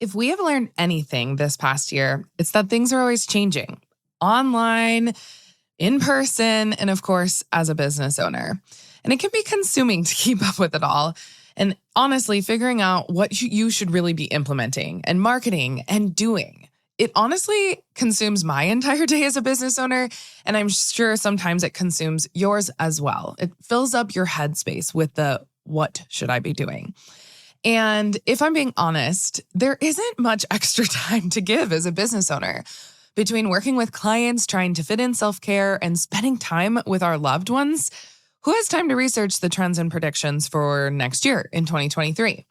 If we have learned anything this past year, it's that things are always changing. Online, in person, and of course, as a business owner. And it can be consuming to keep up with it all. And honestly, figuring out what you should really be implementing and marketing and doing. It honestly consumes my entire day as a business owner, and I'm sure sometimes it consumes yours as well. It fills up your headspace with the what should I be doing? And if I'm being honest, there isn't much extra time to give as a business owner. Between working with clients, trying to fit in self-care, and spending time with our loved ones, who has time to research the trends and predictions for next year in 2023?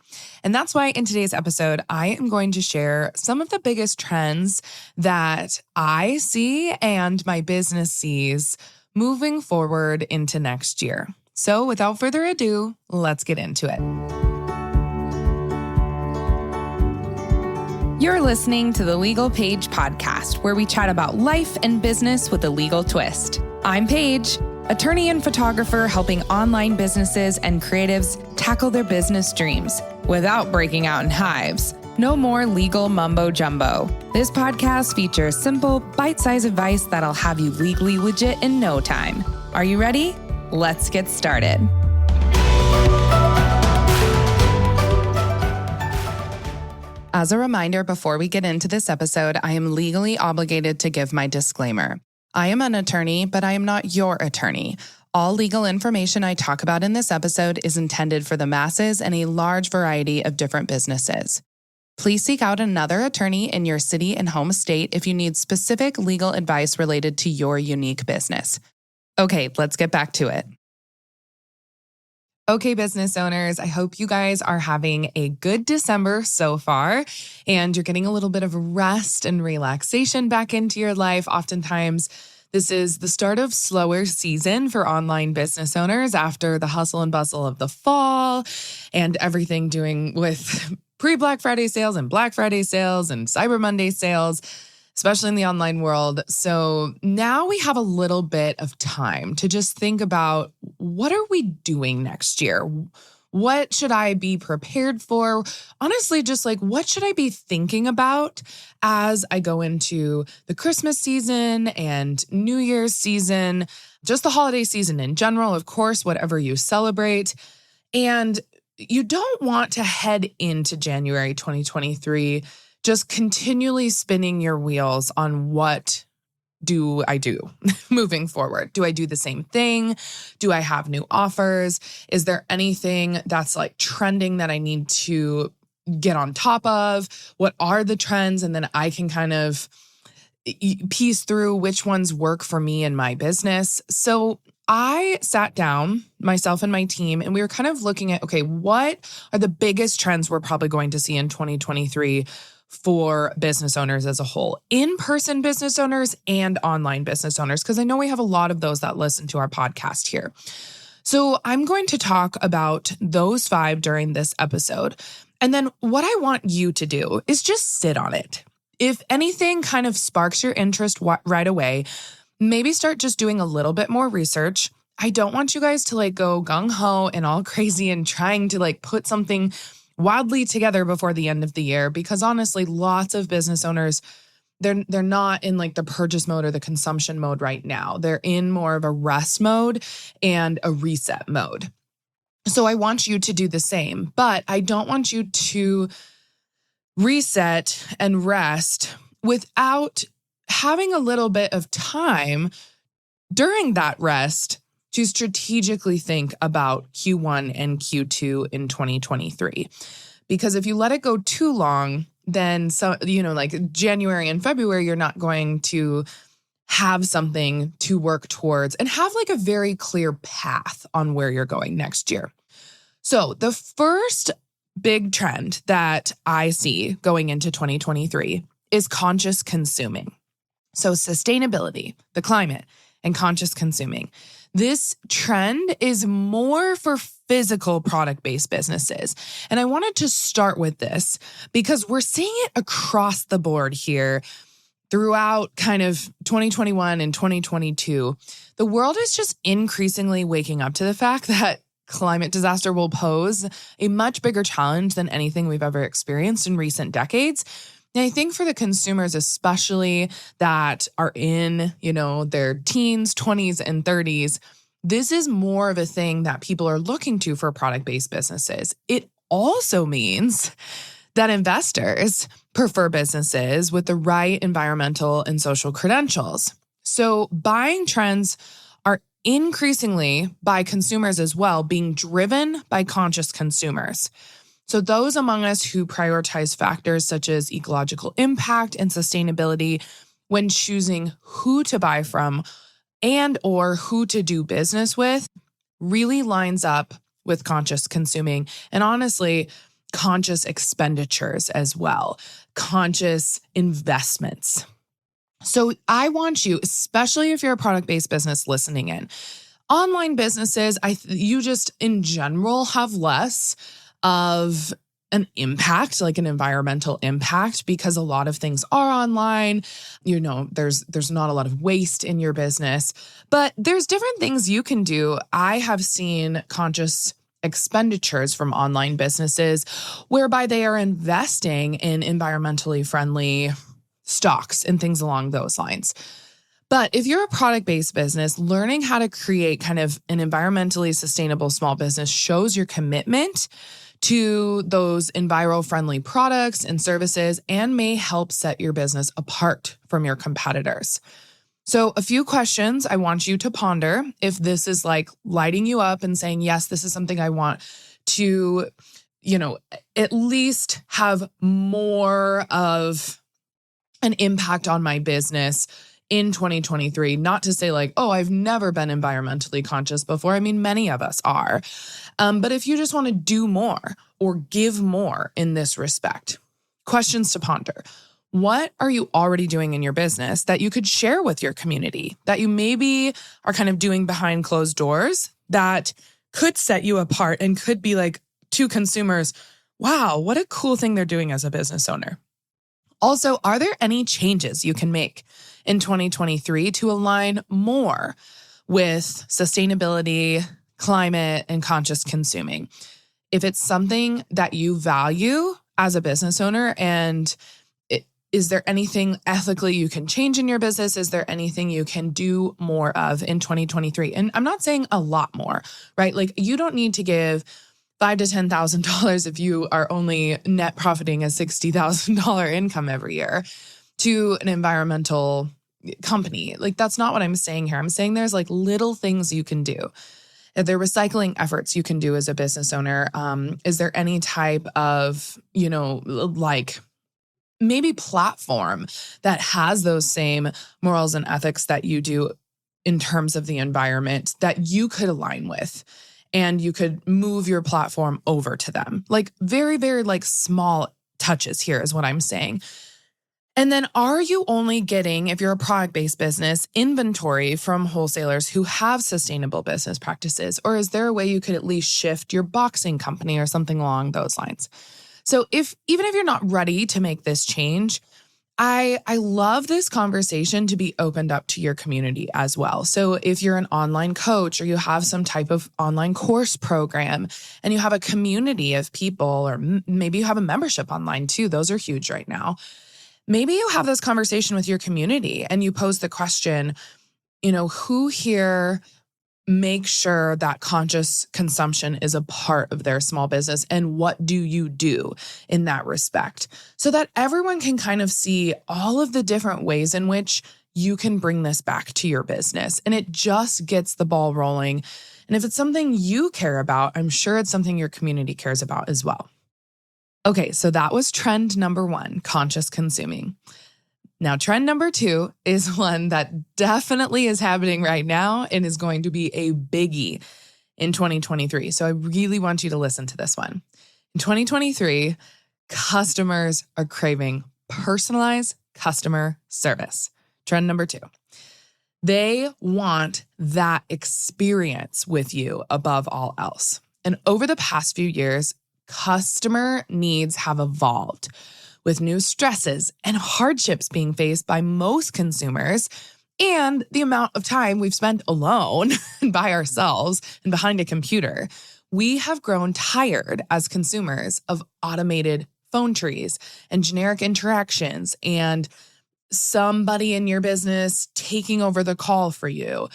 And that's why in today's episode, I am going to share some of the biggest trends that I see and my business sees moving forward into next year. So without further ado, let's get into it. You're listening to the Legal Paige podcast, where we chat about life and business with a legal twist. I'm Paige, attorney and photographer helping online businesses and creatives tackle their business dreams without breaking out in hives. No more legal mumbo jumbo. This podcast features simple, bite-sized advice that'll have you legally legit in no time. Are you ready? Let's get started. As a reminder, before we get into this episode, I am legally obligated to give my disclaimer. I am an attorney, but I am not your attorney. All legal information I talk about in this episode is intended for the masses and a large variety of different businesses. Please seek out another attorney in your city and home state if you need specific legal advice related to your unique business. Okay, let's get back to it. Okay, business owners, I hope you guys are having a good December so far, and you're getting a little bit of rest and relaxation back into your life. Oftentimes, this is the start of slower season for online business owners after the hustle and bustle of the fall and everything doing with pre-Black Friday sales and Black Friday sales and Cyber Monday sales, especially in the online world. So now we have a little bit of time to just think about, what are we doing next year? What should I be prepared for? Honestly, just like, what should I be thinking about as I go into the Christmas season and New Year's season, just the holiday season in general, of course, whatever you celebrate. And you don't want to head into January 2023 just continually spinning your wheels on what do I do moving forward? Do I do the same thing? Do I have new offers? Is there anything that's like trending that I need to get on top of? What are the trends? And then I can kind of piece through which ones work for me and my business. So I sat down, myself and my team, and we were kind of looking at, okay, what are the biggest trends we're probably going to see in 2023 for business owners as a whole, in-person business owners and online business owners, because I know we have a lot of those that listen to our podcast here. So I'm going to talk about those 5 during this episode. And then what I want you to do is just sit on it. If anything kind of sparks your interest right away, maybe start just doing a little bit more research. I don't want you guys to like go gung-ho and all crazy and trying to like put something wildly together before the end of the year, because honestly, lots of business owners, they're not in like the purchase mode or the consumption mode right now. They're in more of a rest mode and a reset mode. So I want you to do the same, but I don't want you to reset and rest without having a little bit of time during that rest to strategically think about Q1 and Q2 in 2023. Because if you let it go too long, then like January and February, you're not going to have something to work towards and have like a very clear path on where you're going next year. So the first big trend that I see going into 2023 is conscious consuming. So sustainability, the climate, and conscious consuming. This trend is more for physical product-based businesses. And I wanted to start with this because we're seeing it across the board here throughout kind of 2021 and 2022. The world is just increasingly waking up to the fact that climate disaster will pose a much bigger challenge than anything we've ever experienced in recent decades. And I think for the consumers, especially that are in, their teens, 20s, and 30s, this is more of a thing that people are looking to for product-based businesses. It also means that investors prefer businesses with the right environmental and social credentials. So buying trends are increasingly by consumers as well, being driven by conscious consumers. So those among us who prioritize factors such as ecological impact and sustainability when choosing who to buy from and or who to do business with really lines up with conscious consuming and honestly, conscious expenditures as well, conscious investments. So I want you, especially if you're a product-based business listening in, online businesses, you just in general have less of an impact, like an environmental impact, because a lot of things are online. There's not a lot of waste in your business, but there's different things you can do. I have seen conscious expenditures from online businesses whereby they are investing in environmentally friendly stocks and things along those lines. But if you're a product-based business, learning how to create kind of an environmentally sustainable small business shows your commitment to those enviro-friendly products and services and may help set your business apart from your competitors. So a few questions I want you to ponder if this is like lighting you up and saying, yes, this is something I want to, at least have more of an impact on my business in 2023. Not to say like, oh, I've never been environmentally conscious before. I mean, many of us are. But if you just want to do more or give more in this respect, questions to ponder. What are you already doing in your business that you could share with your community, that you maybe are kind of doing behind closed doors that could set you apart and could be like to consumers, wow, what a cool thing they're doing as a business owner? Also, are there any changes you can make in 2023 to align more with sustainability, climate, and conscious consuming? If it's something that you value as a business owner, and is there anything ethically you can change in your business? Is there anything you can do more of in 2023? And I'm not saying a lot more, right? Like you don't need to give $5,000 to $10,000 if you are only net profiting a $60,000 income every year to an environmental company. Like that's not what I'm saying here. I'm saying there's like little things you can do. If there are recycling efforts you can do as a business owner, is there any type of, like maybe platform that has those same morals and ethics that you do in terms of the environment that you could align with? And you could move your platform over to them. Like very, very like small touches here is what I'm saying. And then are you only getting, if you're a product-based business, inventory from wholesalers who have sustainable business practices? Or is there a way you could at least shift your boxing company or something along those lines? So even if you're not ready to make this change, I love this conversation to be opened up to your community as well. So if you're an online coach or you have some type of online course program and you have a community of people, or maybe you have a membership online too, those are huge right now. Maybe you have this conversation with your community and you pose the question, who here make sure that conscious consumption is a part of their small business, and what do you do in that respect? So that everyone can kind of see all of the different ways in which you can bring this back to your business. And it just gets the ball rolling. And if it's something you care about, I'm sure it's something your community cares about as well. Okay, so that was trend number 1, conscious consuming. Now, trend number 2 is one that definitely is happening right now and is going to be a biggie in 2023. So I really want you to listen to this one. In 2023, customers are craving personalized customer service. Trend number 2. They want that experience with you above all else. And over the past few years, customer needs have evolved, with new stresses and hardships being faced by most consumers and the amount of time we've spent alone and by ourselves and behind a computer. We have grown tired as consumers of automated phone trees and generic interactions and somebody in your business taking over the call for you.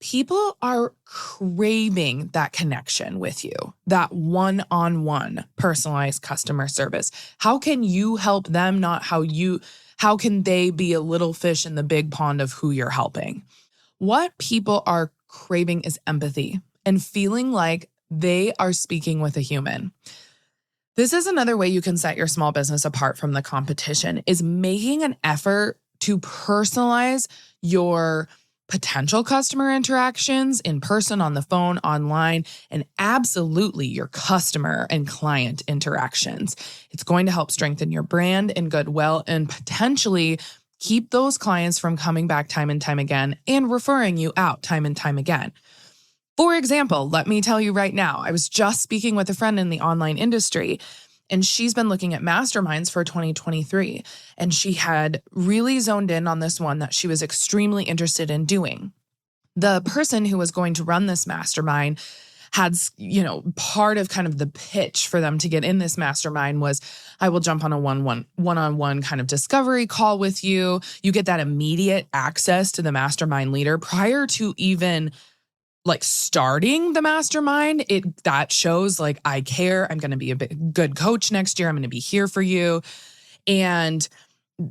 People are craving that connection with you, that one-on-one personalized customer service. How can you help them, how can they be a little fish in the big pond of who you're helping? What people are craving is empathy and feeling like they are speaking with a human. This is another way you can set your small business apart from the competition, is making an effort to personalize your potential customer interactions in person, on the phone, online, and absolutely your customer and client interactions. It's going to help strengthen your brand and goodwill and potentially keep those clients from coming back time and time again and referring you out time and time again. For example, let me tell you right now, I was just speaking with a friend in the online industry, and she's been looking at masterminds for 2023. And she had really zoned in on this one that she was extremely interested in doing. The person who was going to run this mastermind had, part of kind of the pitch for them to get in this mastermind was, I will jump on a one-on-one kind of discovery call with you. You get that immediate access to the mastermind leader prior to even starting the mastermind. That shows I care. I'm going to be a good coach next year. I'm going to be here for you. And,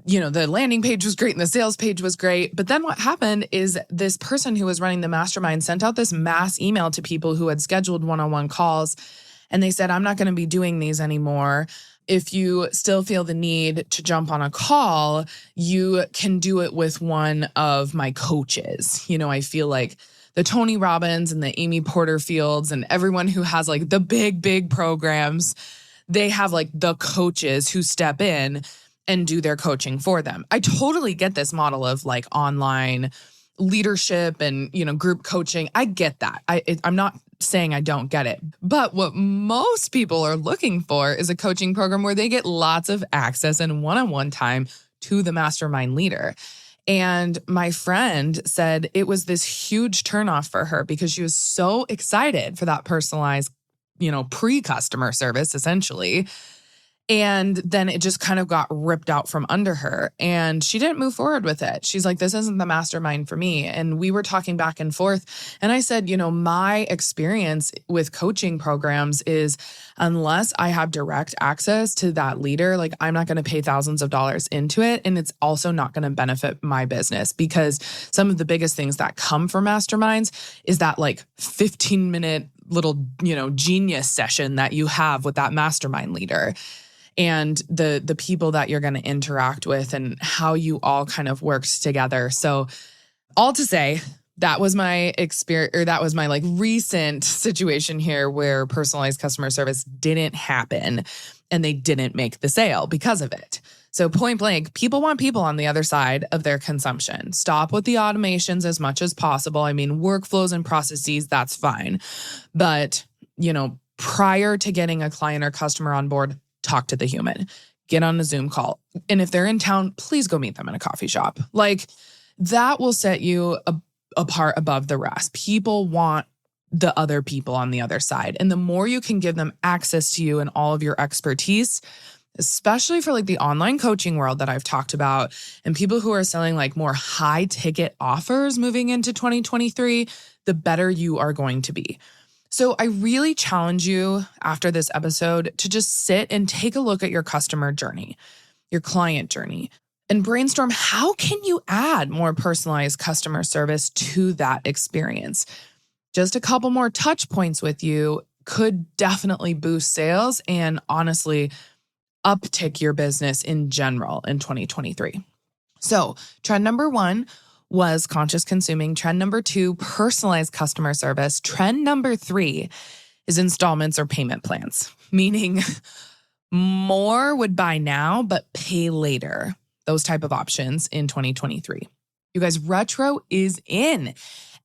the landing page was great and the sales page was great. But then what happened is this person who was running the mastermind sent out this mass email to people who had scheduled one-on-one calls. And they said, I'm not going to be doing these anymore. If you still feel the need to jump on a call, you can do it with one of my coaches. I feel like the Tony Robbins and the Amy Porterfields and everyone who has the big programs, they have the coaches who step in and do their coaching for them. I totally get this model of online leadership and, group coaching. I get that. I'm not saying I don't get it. But what most people are looking for is a coaching program where they get lots of access and one-on-one time to the mastermind leader. And my friend said it was this huge turnoff for her because she was so excited for that personalized, pre-customer service, essentially. And then it just kind of got ripped out from under her and she didn't move forward with it. She's like, this isn't the mastermind for me. And we were talking back and forth. And I said, my experience with coaching programs is unless I have direct access to that leader, I'm not going to pay thousands of dollars into it. And it's also not going to benefit my business because some of the biggest things that come from masterminds is that 15-minute little, genius session that you have with that mastermind leader. And the people that you're going to interact with and how you all kind of worked together. So all to say, that was my experience, or that was my recent situation here where personalized customer service didn't happen and they didn't make the sale because of it. So point blank, people want people on the other side of their consumption. Stop with the automations as much as possible. I mean, workflows and processes, that's fine. But, prior to getting a client or customer on board, talk to the human, get on a Zoom call. And if they're in town, please go meet them in a coffee shop. That will set you apart above the rest. People want the other people on the other side. And the more you can give them access to you and all of your expertise, especially for the online coaching world that I've talked about and people who are selling more high ticket offers moving into 2023, the better you are going to be. So I really challenge you after this episode to just sit and take a look at your customer journey, your client journey, and brainstorm how can you add more personalized customer service to that experience. Just a couple more touch points with you could definitely boost sales and honestly uptick your business in general in 2023. So trend number 1 was conscious consuming. Trend number 2, personalized customer service. Trend number 3 is installments or payment plans, meaning more would buy now, but pay later. Those type of options in 2023. You guys, retro is in.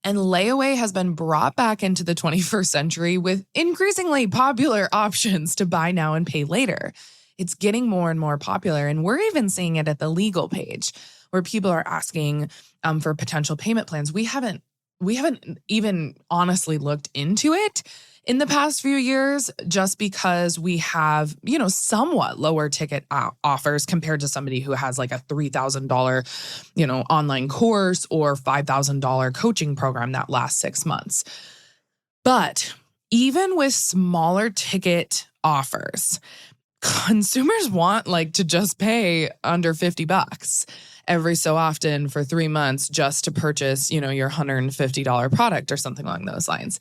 And layaway has been brought back into the 21st century with increasingly popular options to buy now and pay later. It's getting more and more popular. And we're even seeing it at the legal page where people are asking for potential payment plans. We haven't we haven't even honestly looked into it in the past few years just because we have, somewhat lower ticket offers compared to somebody who has like a $3,000, online course or $5,000 coaching program that lasts 6 months. But even with smaller ticket offers, consumers want like to just pay under $50 every so often for 3 months just to purchase, your $150 product or something along those lines.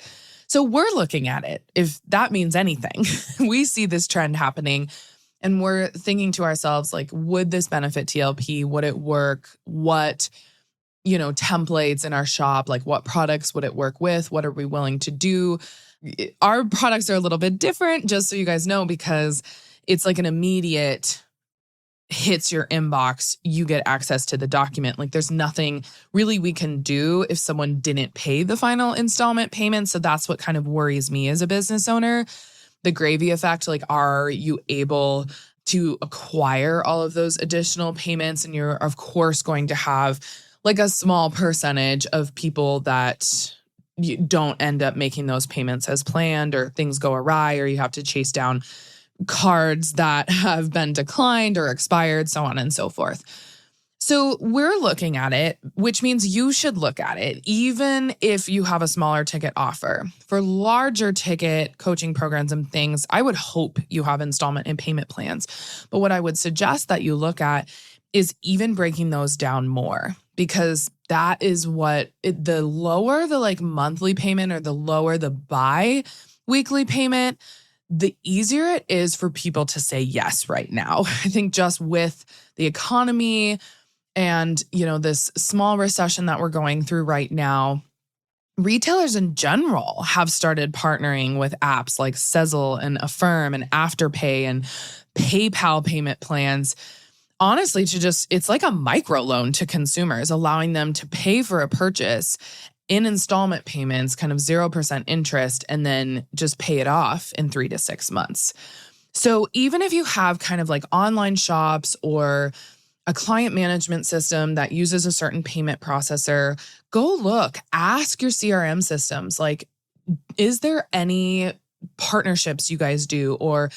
So we're looking at it. If that means anything, we see this trend happening and we're thinking to ourselves, like, would this benefit TLP? Would it work? What, templates in our shop, like what products would it work with? What are we willing to do? Our products are a little bit different, just so you guys know, because it's like an immediate hits your inbox, you get access to the document. Like there's nothing really we can do if someone didn't pay the final installment payment. So that's what kind of worries me as a business owner. The gravy effect, like, are you able to acquire all of those additional payments? And you're, of course, going to have like a small percentage of people that you don't end up making those payments as planned, or things go awry, or you have to chase down cards that have been declined or expired, so on and so forth. So we're looking at it, which means you should look at it, even if you have a smaller ticket offer. For larger ticket coaching programs and things, I would hope you have installment and payment plans. But what I would suggest that you look at is even breaking those down more, because that is the lower the like monthly payment or the lower the bi-weekly payment, the easier it is for people to say yes right now. I think just with the economy and, this small recession that we're going through right now, retailers in general have started partnering with apps like Sezzle and Affirm and Afterpay and PayPal payment plans. Honestly, it's like a microloan to consumers, allowing them to pay for a purchase in installment payments, kind of 0% interest, and then just pay it off in 3 to 6 months. So even if you have kind of like online shops or a client management system that uses a certain payment processor, go look, ask your CRM systems, like, is there any partnerships you guys do or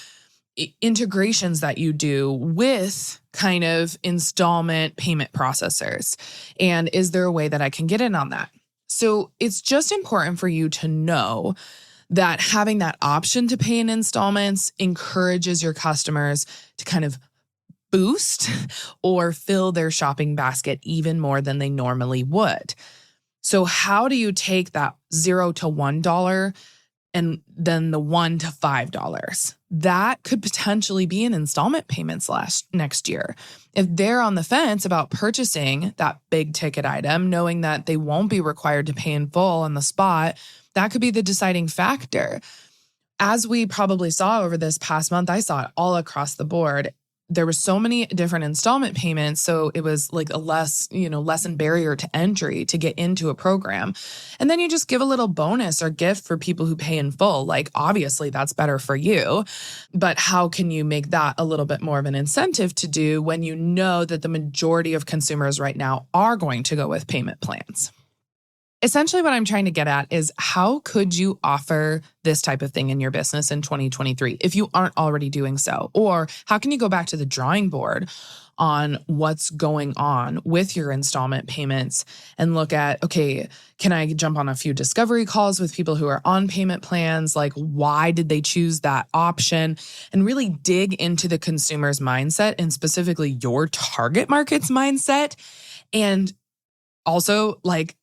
integrations that you do with kind of installment payment processors? And is there a way that I can get in on that? So it's just important for you to know that having that option to pay in installments encourages your customers to kind of boost or fill their shopping basket even more than they normally would. So how do you take that $0 to $1 and then the $1 to $5? That could potentially be in installment payments next year. If they're on the fence about purchasing that big ticket item, knowing that they won't be required to pay in full on the spot, that could be the deciding factor. As we probably saw over this past month, I saw it all across the board. There were so many different installment payments, so it was like a lessened barrier to entry to get into a program. And then you just give a little bonus or gift for people who pay in full. Like, obviously, that's better for you. But how can you make that a little bit more of an incentive to do when you know that the majority of consumers right now are going to go with payment plans? Essentially, what I'm trying to get at is, how could you offer this type of thing in your business in 2023 if you aren't already doing so? Or how can you go back to the drawing board on what's going on with your installment payments and look at, okay, can I jump on a few discovery calls with people who are on payment plans? Like, why did they choose that option? And really dig into the consumer's mindset, and specifically your target market's mindset. And also, like,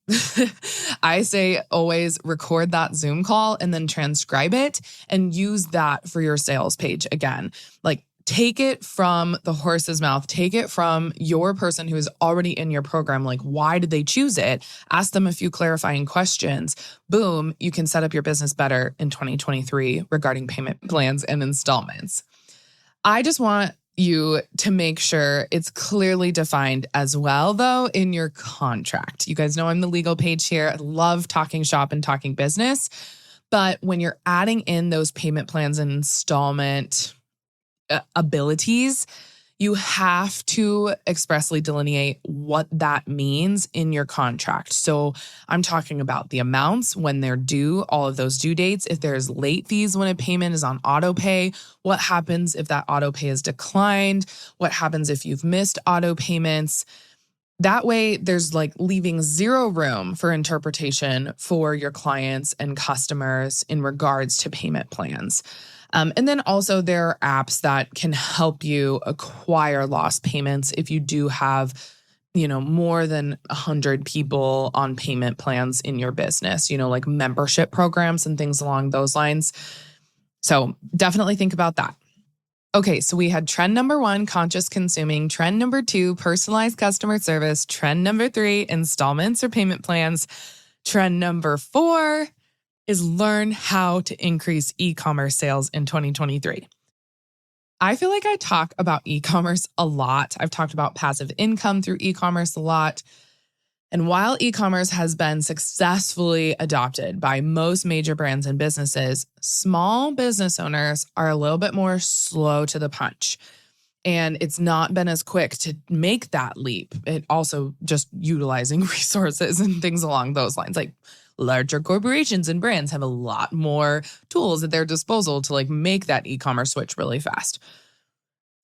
I say always record that Zoom call and then transcribe it and use that for your sales page again. Like, take it from the horse's mouth. Take it from your person who is already in your program. Like, why did they choose it? Ask them a few clarifying questions. Boom, you can set up your business better in 2023 regarding payment plans and installments. I just want you to make sure it's clearly defined as well, though, in your contract. You guys know I'm the legal Paige here. I love talking shop and talking business. But when you're adding in those payment plans and installment abilities, You have to expressly delineate what that means in your contract. So I'm talking about the amounts when they're due, all of those due dates, if there's late fees when a payment is on auto pay, what happens if that auto pay is declined, what happens if you've missed auto payments. That way, there's like leaving zero room for interpretation for your clients and customers in regards to payment plans. And then also there are apps that can help you acquire lost payments if you do have, more than 100 people on payment plans in your business, like membership programs and things along those lines. So definitely think about that. Okay, so we had trend number 1, conscious consuming, trend number 2, personalized customer service, trend number 3, installments or payment plans, trend number 4 is learn how to increase e-commerce sales in 2023. I feel like I talk about e-commerce a lot. I've talked about passive income through e-commerce a lot. And while e-commerce has been successfully adopted by most major brands and businesses, small business owners are a little bit more slow to the punch. And it's not been as quick to make that leap. It also just utilizing resources and things along those lines. Like larger corporations and brands have a lot more tools at their disposal to make that e-commerce switch really fast.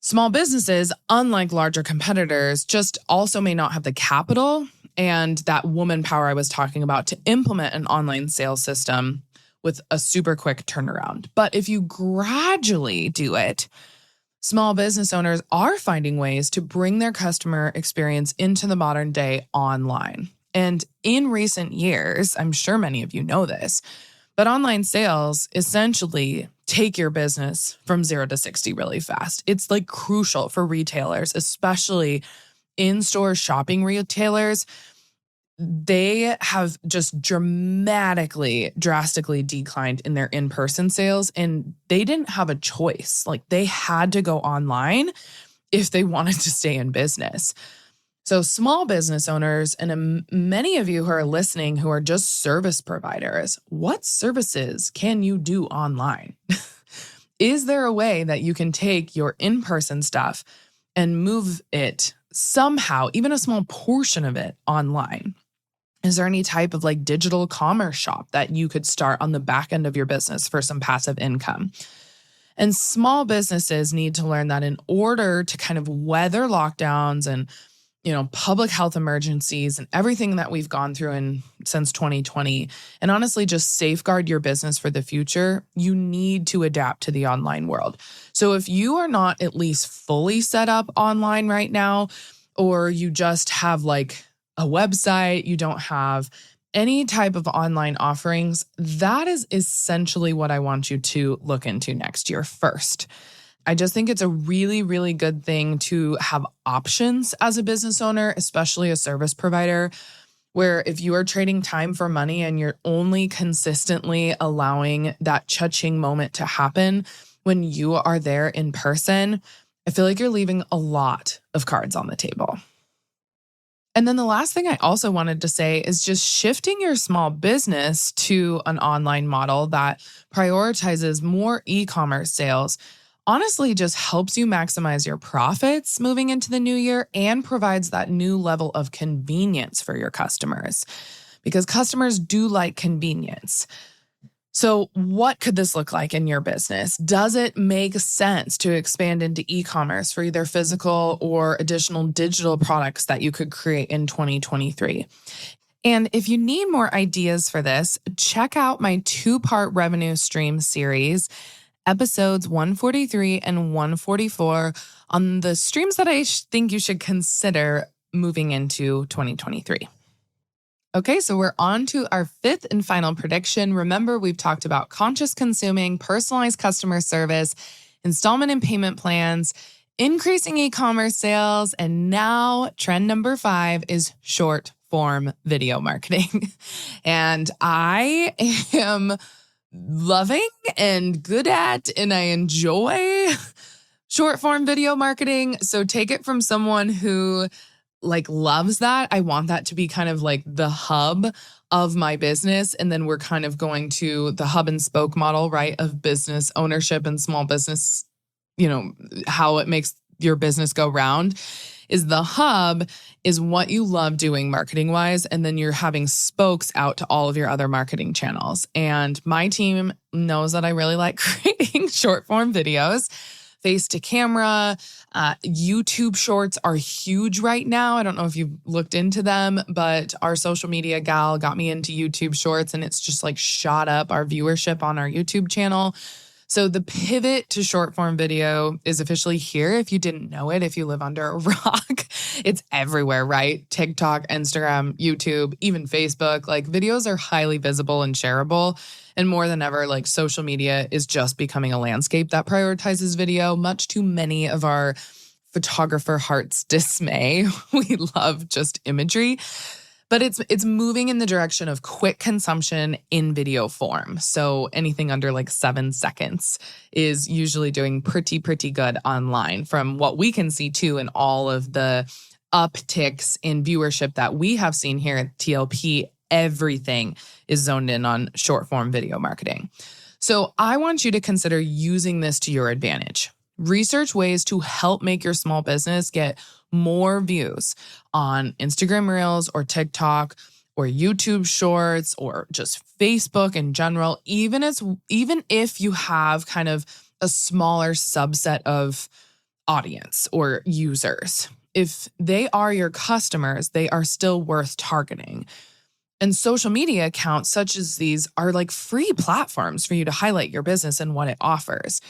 Small businesses, unlike larger competitors, just also may not have the capital and that woman power I was talking about to implement an online sales system with a super quick turnaround. But if you gradually do it, small business owners are finding ways to bring their customer experience into the modern day online. And in recent years, I'm sure many of you know this, but online sales essentially take your business from 0 to 60 really fast. It's crucial for retailers, especially in-store shopping retailers. They have just drastically declined in their in-person sales, and they didn't have a choice. They had to go online if they wanted to stay in business. So small business owners, and many of you who are listening who are just service providers, what services can you do online? Is there a way that you can take your in-person stuff and move it somehow, even a small portion of it, online? Is there any type of digital commerce shop that you could start on the back end of your business for some passive income? And small businesses need to learn that in order to kind of weather lockdowns and public health emergencies and everything that we've gone through since 2020, and honestly just safeguard your business for the future, you need to adapt to the online world. So if you are not at least fully set up online right now, or you just have a website, you don't have any type of online offerings, that is essentially what I want you to look into next year first. I just think it's a really, really good thing to have options as a business owner, especially a service provider, where if you are trading time for money and you're only consistently allowing that cha-ching moment to happen when you are there in person, I feel like you're leaving a lot of cards on the table. And then the last thing I also wanted to say is just shifting your small business to an online model that prioritizes more e-commerce sales honestly just helps you maximize your profits moving into the new year and provides that new level of convenience for your customers, because customers do like convenience. So what could this look like in your business? Does it make sense to expand into e-commerce for either physical or additional digital products that you could create in 2023? And if you need more ideas for this, check out my 2-part revenue stream series, episodes 143 and 144, on the streams that I think you should consider moving into 2023. Okay, so we're on to our 5th and final prediction. Remember, we've talked about conscious consuming, personalized customer service, installment and payment plans, increasing e-commerce sales, and now trend number 5 is short form video marketing. And I am loving and good at, and I enjoy short form video marketing. So take it from someone who loves that. I want that to be kind of the hub of my business. And then we're kind of going to the hub and spoke model, right, of business ownership and small business, how it makes your business go round is the hub is what you love doing marketing wise. And then you're having spokes out to all of your other marketing channels. And my team knows that I really like creating short form videos. Face to camera, YouTube shorts are huge right now. I don't know if you've looked into them, but our social media gal got me into YouTube shorts and it's just like shot up our viewership on our YouTube channel. So the pivot to short form video is officially here. If you didn't know it, if you live under a rock, it's everywhere, right? TikTok, Instagram, YouTube, even Facebook, like videos are highly visible and shareable. And more than ever, like social media is just becoming a landscape that prioritizes video, much to many of our photographer hearts' dismay. We love just imagery. But it's moving in the direction of quick consumption in video form. So anything under like 7 seconds is usually doing pretty good online from what we can see too in all of the upticks in viewership that we have seen here at TLP. Everything is zoned in on short form video marketing. So I want you to consider using this to your advantage. Research ways to help make your small business get more views on Instagram Reels or TikTok or YouTube Shorts or just Facebook in general, even if you have kind of a smaller subset of audience or users. If they are your customers, they are still worth targeting. And social media accounts such as these are like free platforms for you to highlight your business and what it offers.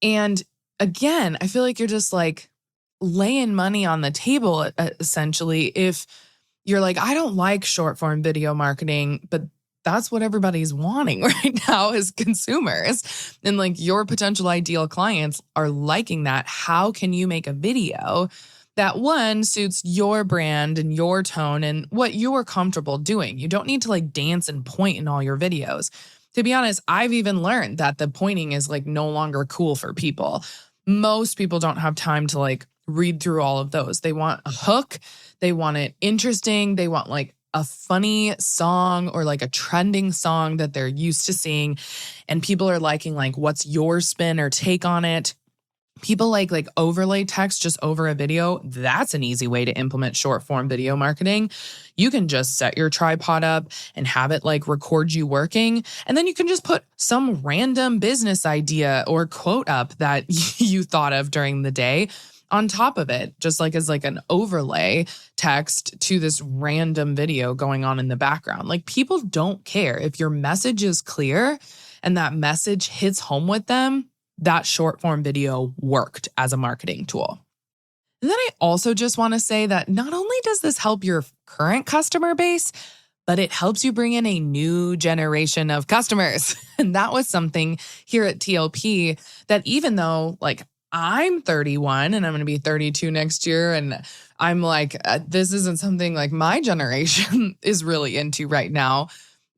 And again, I feel like you're just like laying money on the table, essentially, if you're like, I don't like short form video marketing, but that's what everybody's wanting right now as consumers. And like your potential ideal clients are liking that. How can you make a video that one suits your brand and your tone and what you're comfortable doing? You don't need to like dance and point in all your videos. To be honest, I've even learned that the pointing is like no longer cool for people. Most people don't have time to like read through all of those. They want a hook. They want it interesting. They want like a funny song or like a trending song that they're used to seeing. And people are liking like, what's your spin or take on it? People like overlay text just over a video. That's an easy way to implement short form video marketing. You can just set your tripod up and have it like record you working. And then you can just put some random business idea or quote up that you thought of during the day on top of it, just like as like an overlay text to this random video going on in the background. Like people don't care if your message is clear and that message hits home with them. That short form video worked as a marketing tool. And then I also just want to say that not only does this help your current customer base, but it helps you bring in a new generation of customers. And that was something here at TLP that even though like I'm 31 and I'm going to be 32 next year, and I'm like, this isn't something like my generation is really into right now.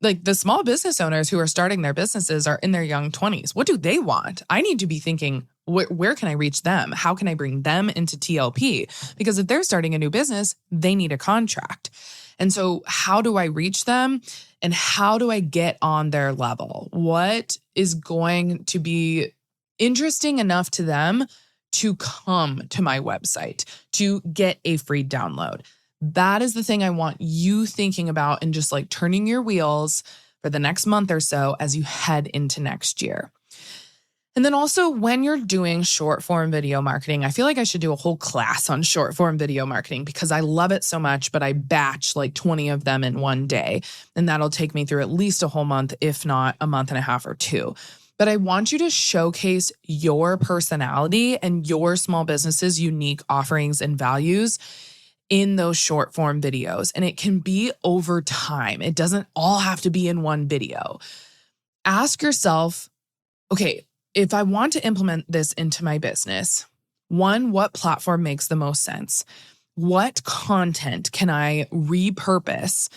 Like the small business owners who are starting their businesses are in their young 20s. What do they want? I need to be thinking, where can I reach them? How can I bring them into TLP? Because if they're starting a new business, they need a contract. And so how do I reach them? And how do I get on their level? What is going to be interesting enough to them to come to my website, to get a free download? That is the thing I want you thinking about and just like turning your wheels for the next month or so as you head into next year. And then also when you're doing short form video marketing, I feel like I should do a whole class on short form video marketing because I love it so much, but I batch like 20 of them in one day. And that'll take me through at least a whole month, if not a month and a half or two. But I want you to showcase your personality and your small business's unique offerings and values in those short form videos. And it can be over time. It doesn't all have to be in one video. Ask yourself, okay, if I want to implement this into my business, one, what platform makes the most sense? What content can I repurpose?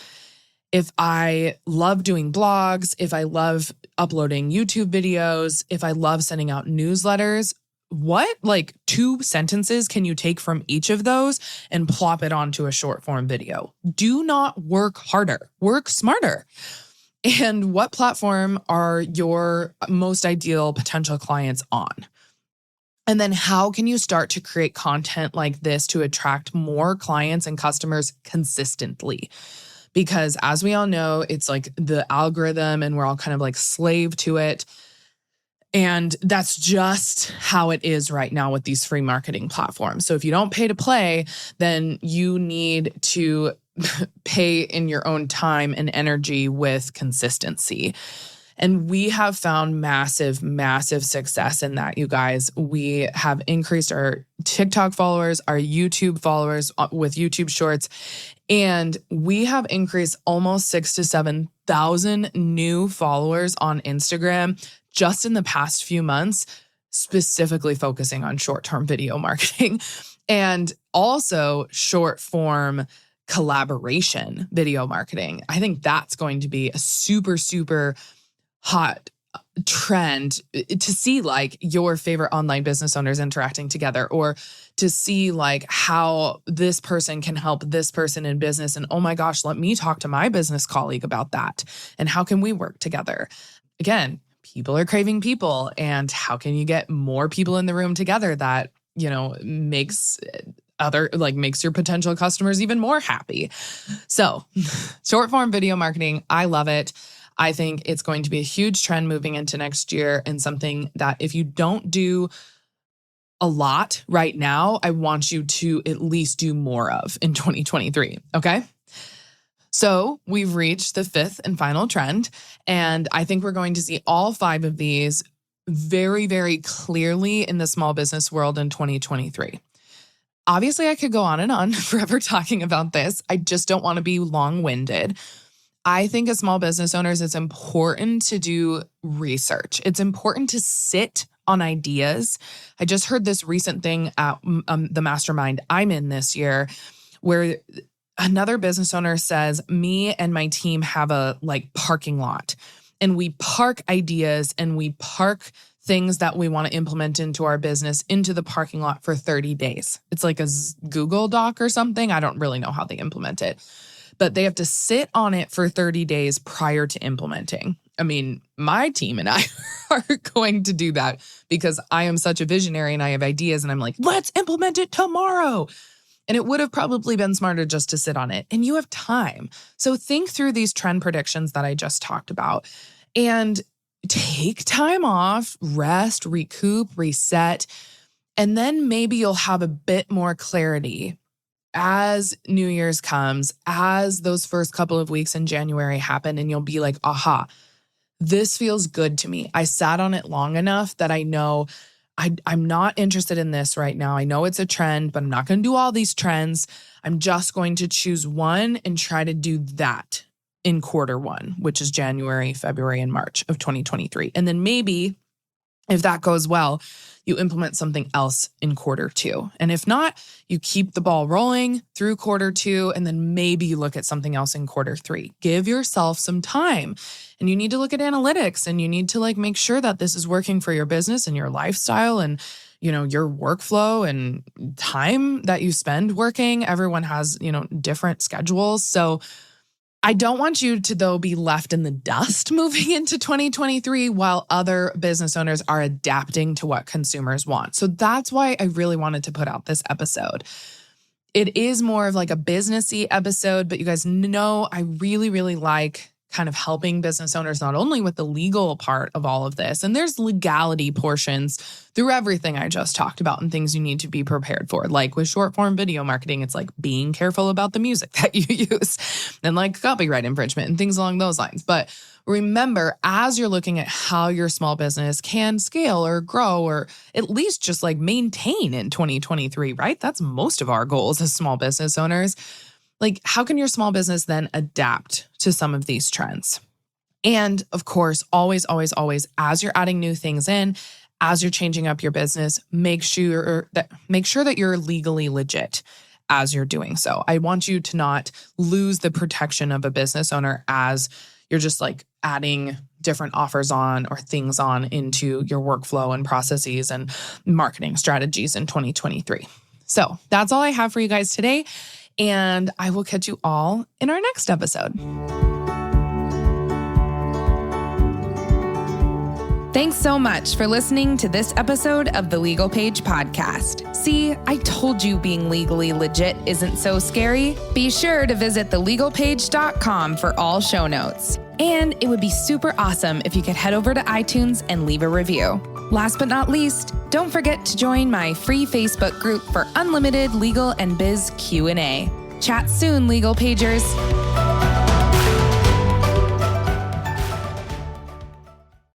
If I love doing blogs, if I love uploading YouTube videos, if I love sending out newsletters, what like 2 sentences can you take from each of those and plop it onto a short form video? Do not work harder, work smarter. And what platform are your most ideal potential clients on? And then how can you start to create content like this to attract more clients and customers consistently? Because as we all know, it's like the algorithm and we're all kind of like slave to it. And that's just how it is right now with these free marketing platforms. So if you don't pay to play, then you need to pay in your own time and energy with consistency. And we have found massive, massive success in that, you guys. We have increased our TikTok followers, our YouTube followers with YouTube Shorts, and we have increased almost 6,000 to 7,000 new followers on Instagram just in the past few months, specifically focusing on short-term video marketing and also short-form collaboration video marketing. I think that's going to be a super, super hot trend to see like your favorite online business owners interacting together, or to see like how this person can help this person in business. And oh my gosh, let me talk to my business colleague about that. And how can we work together? Again, people are craving people. And how can you get more people in the room together that, makes your potential customers even more happy? So short form video marketing, I love it. I think it's going to be a huge trend moving into next year, and something that if you don't do a lot right now, I want you to at least do more of in 2023. Okay. So we've reached the fifth and final trend, and I think we're going to see all 5 of these very, very clearly in the small business world in 2023. Obviously, I could go on and on forever talking about this. I just don't want to be long-winded. I think as small business owners, it's important to do research. It's important to sit on ideas. I just heard this recent thing at the mastermind I'm in this year, where another business owner says, me and my team have a parking lot, and we park ideas and we park things that we want to implement into our business into the parking lot for 30 days. It's like a Google Doc or something. I don't really know how they implement it, but they have to sit on it for 30 days prior to implementing. I mean, my team and I are going to do that because I am such a visionary and I have ideas and I'm like, let's implement it tomorrow. And it would have probably been smarter just to sit on it. And you have time. So think through these trend predictions that I just talked about and take time off, rest, recoup, reset, and then maybe you'll have a bit more clarity as New Year's comes, as those first couple of weeks in January happen, and you'll be like, aha, this feels good to me. I sat on it long enough that I know I'm not interested in this right now. I know it's a trend, but I'm not going to do all these trends. I'm just going to choose one and try to do that in quarter 1, which is January, February, and March of 2023. And then maybe if that goes well, you implement something else in quarter 2. And if not, you keep the ball rolling through quarter 2, and then maybe you look at something else in quarter 3. Give yourself some time. And you need to look at analytics, and you need to make sure that this is working for your business and your lifestyle and, your workflow and time that you spend working. Everyone has, different schedules. So I don't want you to, though, be left in the dust moving into 2023 while other business owners are adapting to what consumers want. So that's why I really wanted to put out this episode. It is more of like a businessy episode, but you guys know I really, really like kind of helping business owners not only with the legal part of all of this, and there's legality portions through everything I just talked about and things you need to be prepared for. Like with short form video marketing, it's like being careful about the music that you use and like copyright infringement and things along those lines. But remember, as you're looking at how your small business can scale or grow or at least just maintain in 2023, right? That's most of our goals as small business owners. How can your small business then adapt to some of these trends? And of course, always, always, always, as you're adding new things in, as you're changing up your business, make sure that you're legally legit as you're doing so. I want you to not lose the protection of a business owner as you're just adding different offers on or things on into your workflow and processes and marketing strategies in 2023. So that's all I have for you guys today. And I will catch you all in our next episode. Thanks so much for listening to this episode of the Legal Paige podcast. See, I told you being legally legit isn't so scary. Be sure to visit thelegalpage.com for all show notes. And it would be super awesome if you could head over to iTunes and leave a review. Last but not least, don't forget to join my free Facebook group for unlimited legal and biz Q&A. Chat soon, Legal Pagers.